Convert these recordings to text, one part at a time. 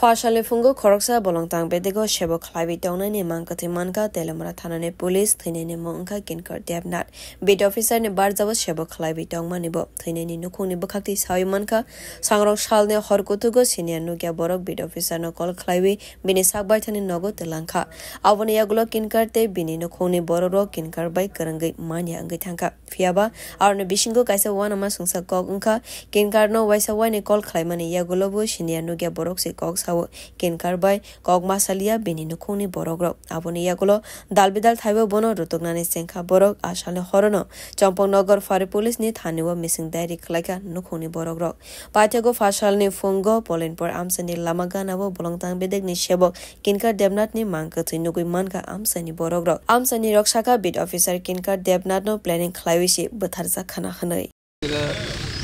Fashale fungo koroksa bolongtang bedego shebo khlaibi tongna ni mangkati manka telemara thanane police thinene mongka kinkar debnat bid officer ne barjawa shebo khlaibi tongma nibo thineni nukhungni bukhakti sawi manka sangrok shalne horkutugo senior nugya borok bid officer no kol khlaibi bini sakbai thani nogo telangkha aboni yagulo kinkar te bini nukhungni bororo kinkar bai karangai manya angai thangka fiaba arne bishingo kaisa wanama sungsa kok ungkha kinkar no waisa wani kol khlaimani yagulo bo senior nugya borok se kok sawo kinkar bai kok masalia bini nukhungni borok aboni yagulo dalbidal thaibo bono rutugnani sengkha borok asale horono champongnagar fare police ni thaniwa missing diary khlaika nukhungni borok patyago fashalni fungo polenpor amsani lamagan abo bolongtang bedek ni shebok kinkar debnat ni mangkathi nugui manka amsani borok amsani rakshaka bid officer kinkar debnat no planning khlaiwisi botharja khana khanai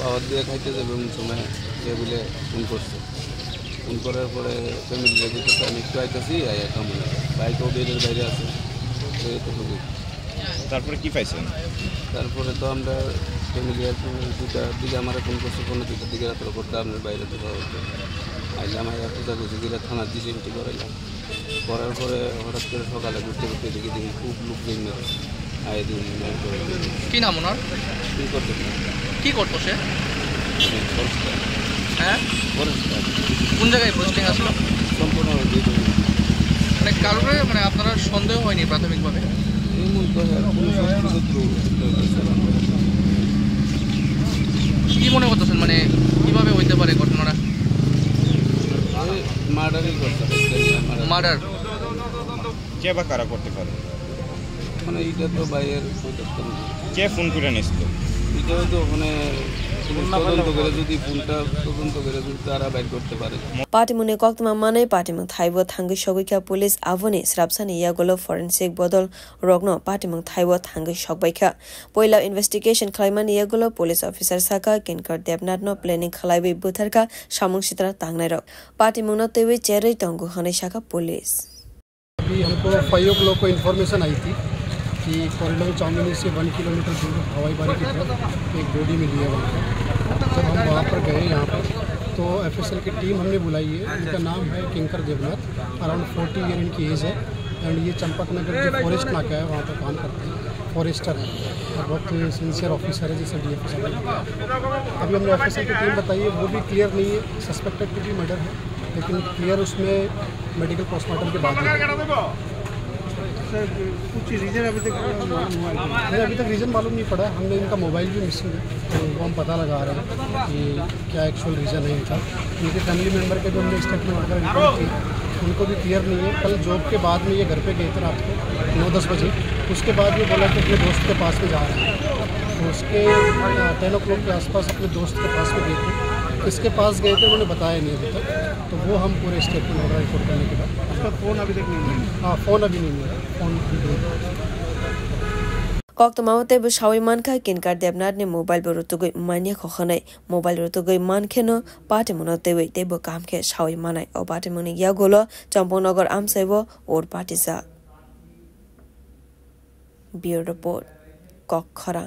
পাওয়ার দিয়ে খাইতে যাবে এমন সময় যে বলে phone করছে phone করার পরে ফ্যামিলি যেতেছে আমি একটু আইতেছি বাইকও বেডের বাইরে আছে তারপরে কি পাইছেন তারপরে তো আমরা ফ্যামিলি দুটার দিকে আমার ফোন করছে 2:30 দিকে রাত্রে করতে আপনার বাইরে তো আইলাম পূজা করছি দিলে থানার ডিসিশনটি করাইলাম করার পরে হঠাৎ করে সকালে ঘুরতে ঘুরতে দেখি খুব লোক জমে আয় দিন কি নাম ওনার কি করতো সে হ্যাঁ কোন জায়গায় পোস্টিং আসলো সম্পূর্ণ মানে কারণে মানে আপনারা সন্দেহ হয়নি প্রাথমিকভাবে কি মনে করতেছেন মানে কিভাবে হইতে পারে ঘটনাটা মার্ডার কে বা কারা করতে পারে মানে এটা তো বাইরের কে ফোন করে নিছিল এটাও তো মানে তদন্ত করে যদি ফোনটা তদন্ত করে যদি তারা বাইর করতে পারে পাটিমুনে কক্তমা মানে পাটিমুং থাইবো থাঙ্গি সগৈখা পুলিশ আভনি স্রাবসানি ইয়াগলো ফরেনসিক বদল রগ্ন পাটিমুং থাইবো থাঙ্গি সগবাইখা পয়লা ইনভেস্টিগেশন খালাইমানি ইয়াগলো पुलिस ऑफिसर साका किनकर देवनाथ नो प्लानिंग खलाइबे बुथरका सामुंग सित्रा तांगनाय रक पाटिमुं न तेवे चेरै तंगु हनै शाखा पुलिस अभी हमको 5 o'clock को इन्फॉर्मेशन आई थी कि कोरिडोर चांदनी से 1 किलोमीटर दूर हवाई बारी की तरफ एक बॉडी मिली है वहाँ पर जब हम वहाँ पर गए यहाँ पर तो एफएसएल की टीम हमने बुलाई है इनका नाम है किंकर देवनाथ अराउंड 40 ईयर इनकी एज है एंड ये चंपकनगर जो फॉरेस्ट नाका है वहाँ पर काम करते हैं फॉरेस्टर है और बहुत सिंसियर ऑफिसर है जैसे DFSL अभी हमने एफएसएल की टीम बताई है वो भी क्लियर नहीं है सस्पेक्टेड टू बी मर्डर है लेकिन क्लियर उसमें मेडिकल पोस्टमार्टम के बाद कुछ रीज़न अभी तक रीज़न मालूम नहीं पड़ा हमने इनका मोबाइल भी मिसिंग है तो वो हम पता लगा रहे हैं कि क्या एक्चुअल रीज़न है इनका इनके फैमिली मेम्बर के जो हमने स्टेटमेंट वगैरह रिकॉर्ड किए उनको भी क्लियर नहीं है कल जॉब के बाद में ये घर पे गए थे रात को 9-10 बजे उसके बाद ये बोला कि अपने दोस्त के पास में जा रहे हैं तो उसके 10 o'clock के आसपास अपने दोस्त के पास में गए थे किसके पास गए थे उन्होंने बताया नहीं अभी तक तो वो हम पूरे स्टेटमेंट वगैरह रिकॉर्ड करने के बाद उसका फ़ोन अभी तक नहीं मिला हाँ फ़ोन अभी नहीं मिला फ़ोन कक्तमावते बसावी मानखा किनकार देवनाथ ने मोबाइल बरुतुगै मान्य खखनै मोबाइल रुतुगै मानखेनो पाटिमुनो तेबै तेबो कामखे सावी मानाय ओ पाटिमुनि यागोलो चंपकनगर आमसेबो और पाटिसा ब्यूरो रिपोर्ट कखरा।